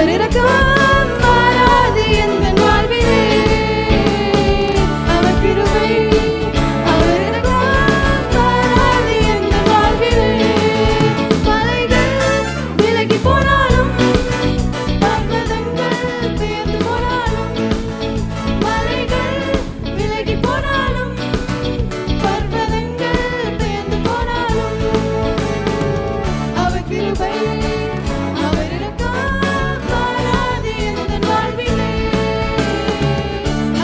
அவர் இரக்கம் மாறாது எந்தன் வாழ்விலே. அவர் கிருபை அவர் இரக்கம் மாறாது எந்தன் வாழ்விலே. மலைகள் விலகி போனாலும் பர்வதங்கள் பெயர்ந்து போனாலும், மலைகள் விலகி போனாலும் பர்வதங்கள் பெயர்ந்து போனாலும், அவர் கிருபை அவர் இரக்கம் மாறாது எந்தன் வாழ்விலே.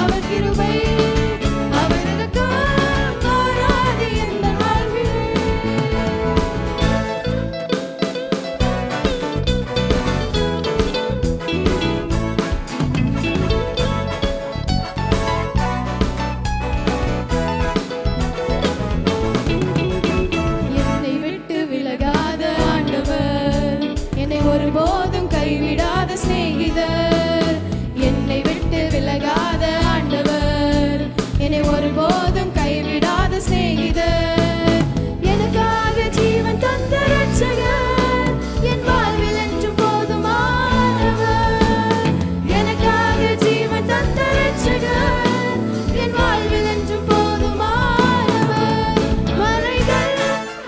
அவர் கிருபை அவர் இரக்கம் மாறாது எந்தன் வாழ்விலே. என்னை விட்டு விலகாத ஆண்டவர், என்னை ஒருபோதும் கைவிடாத சிநேகிதர். என்னை விட்டு விலகாத ஆண்டவர், என்னை ஒருபோதும் கைவிடாத சிநேகிதர். எனக்காக ஜீவன் தந்த இரட்சகர், என் வாழ்வில் என்றும் போதுமானவர். எனக்காக ஜீவன் தந்த இரட்சகர், என் வாழ்வில் என்றும் போதுமானவர். மலைகள்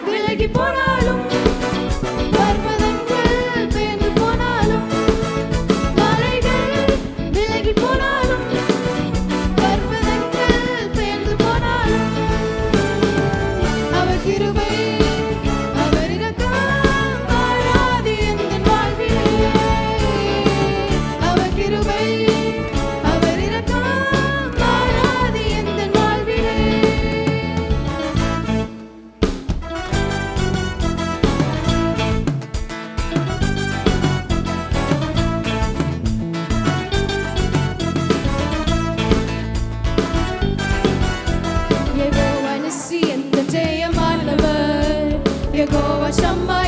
விலகி போனாலும் பர்வதங்கள் பெயர்ந்து போனாலும், மலைகள் விலகி போனாலும் பர்வதங்கள் பெயர்ந்து போனாலும், அவர் கிருபை அவர் இரக்கம் மாறாது எந்தன் வாழ்விலே. அவர் கிருபை அவர் இரக்கம் மாறாது எந்தன் வாழ்விலே. யெகோவா நிசி எந்தன் ஜெயமானவர், யெகோவா ஷம்மா